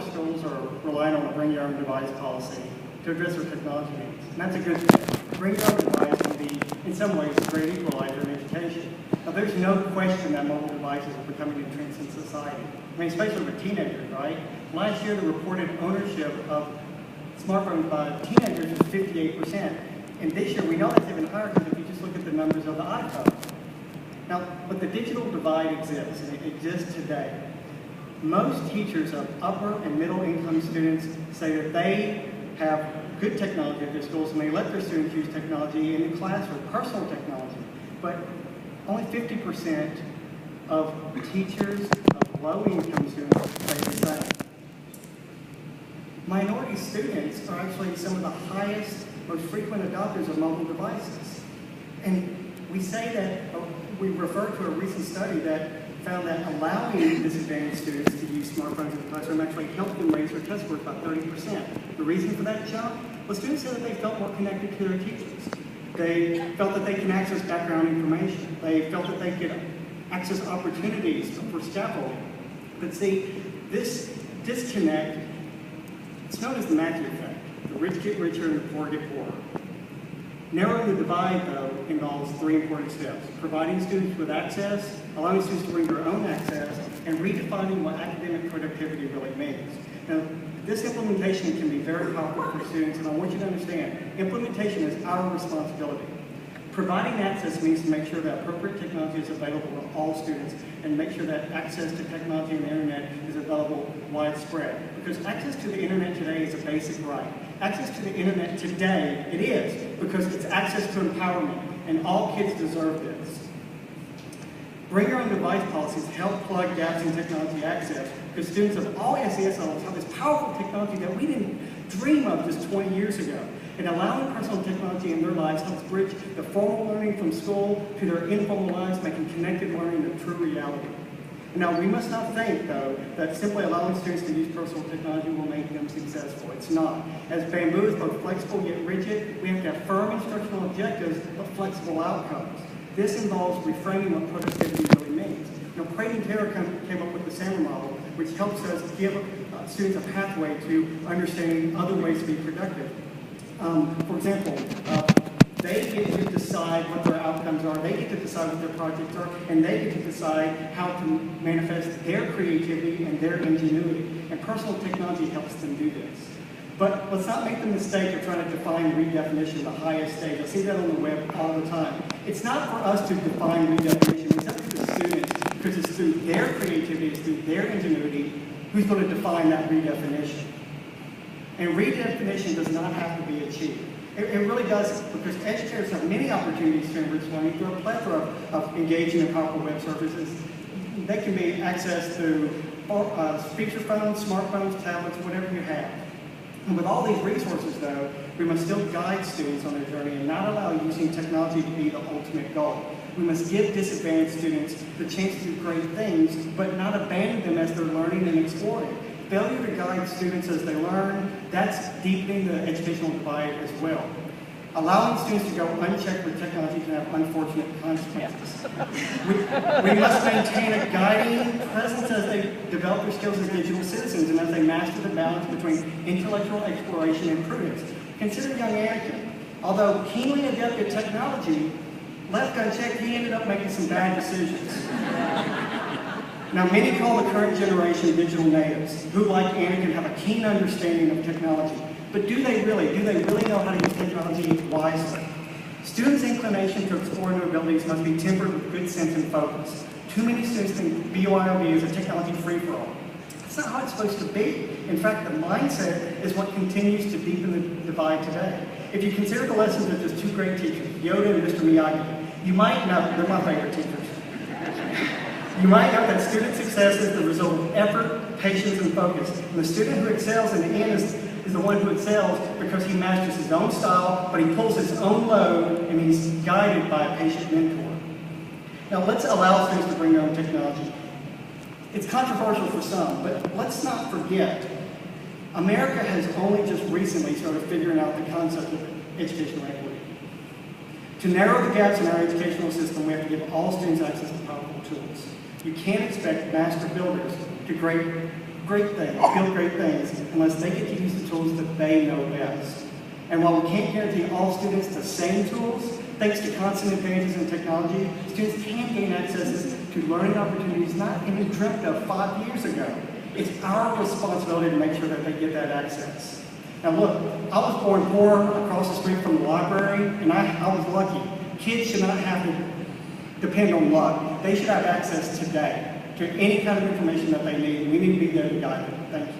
our schools are relying on a bring your own device policy to address their technology needs. And that's a good thing. Bring your own device can be, in some ways, a great equalizer in education. Now, there's no question that mobile devices are becoming entrenched in society. I mean, especially with teenagers, right? Last year, the reported ownership of smartphones by teenagers was 58%. And this year, we know that's even higher because if you just look at the numbers of the iPhones. Now, but the digital divide exists, and it exists today. Most teachers of upper and middle income students say that they have good technology at their schools and they let their students use technology in the classroom, personal technology. But only 50% of teachers of low income students say the same. Minority students are actually some of the highest, most frequent adopters of mobile devices. And we say that, we refer to a recent study that found that allowing disadvantaged students to use smartphones in the classroom actually helped them raise their test scores by 30%. The reason for that jump? Well, students said that they felt more connected to their teachers. They felt that they can access background information. They felt that they could access opportunities for scaffolding. But see, this disconnect, it's known as the Matthew effect. The rich get richer and the poor get poorer. Narrowing the divide, though, involves three important steps: providing students with access, allowing students to bring their own access, and redefining what academic productivity really means. Now, this implementation can be very powerful for students, and I want you to understand, implementation is our responsibility. Providing access means to make sure that appropriate technology is available to all students and make sure that access to technology and the internet is available widespread. Because access to the internet today is a basic right. Access to the internet today, it is, because it's access to empowerment, and all kids deserve this. Bring your own device policies help plug gaps in technology access, because students of all SES levels have this powerful technology that we didn't dream of just 20 years ago. And allowing personal technology in their lives helps bridge the formal learning from school to their informal lives, making connected learning a true reality. Now, we must not think, though, that simply allowing students to use personal technology will make them successful. It's not. As Bamboo is both flexible yet rigid, we have to have firm instructional objectives but flexible outcomes. This involves reframing what productivity really means. Now, Creighton Taylor came up with the SAMR model, which helps us give students a pathway to understanding other ways to be productive. For example, they get to decide what their outcomes are, they get to decide what their projects are, and they get to decide how to manifest their creativity and their ingenuity. And personal technology helps them do this. But let's not make the mistake of trying to define redefinition, the highest stage. I see that on the web all the time. It's not for us to define redefinition, it's up to the students, because it's through their creativity, it's through their ingenuity, who's going to define that redefinition. And redefinition does not have to be achieved. It really does, because educators have many opportunities to enrich learning through a plethora of engaging and powerful web services. They can be accessed through feature phones, smartphones, tablets, whatever you have. And with all these resources, though, we must still guide students on their journey and not allow using technology to be the ultimate goal. We must give disadvantaged students the chance to do great things, but not abandon them as they're learning and exploring. Failure to guide students as they learn, that's deepening the educational divide as well. Allowing students to go unchecked with technology can have unfortunate consequences. We must maintain a guiding presence as they develop their skills as digital citizens and as they master the balance between intellectual exploration and prudence. Consider young Anakin. Although keenly adept at technology, left unchecked, he ended up making some bad decisions. Now, many call the current generation digital natives, who, like Anakin, have a keen understanding of technology. But do they really know how to use technology wisely? Students' inclination to explore new abilities must be tempered with good sense and focus. Too many students think BYOD is a technology free-for-all. That's not how it's supposed to be. In fact, the mindset is what continues to deepen the divide today. If you consider the lessons of just two great teachers, Yoda and Mr. Miyagi, you might know, they're my favorite teachers. You might know that student success is the result of effort, patience, and focus. And the student who excels in the end is the one who excels because he masters his own style, but he pulls his own load, and he's guided by a patient mentor. Now, let's allow students to bring their own technology. It's controversial for some, but let's not forget, America has only just recently started figuring out the concept of educational equity. To narrow the gaps in our educational system, we have to give all students access to powerful tools. You can't expect master builders to create great things, build great things, unless they get to use the tools that they know best. And while we can't guarantee all students the same tools, thanks to constant advances in technology, students can gain access to learning opportunities not even dreamt of 5 years ago. It's our responsibility to make sure that they get that access. Now look, I was born poor across the street from the library, and I was lucky. Kids should not have to depend on luck. They should have access today to any kind of information that they need. We need to be there to guide them. Thank you.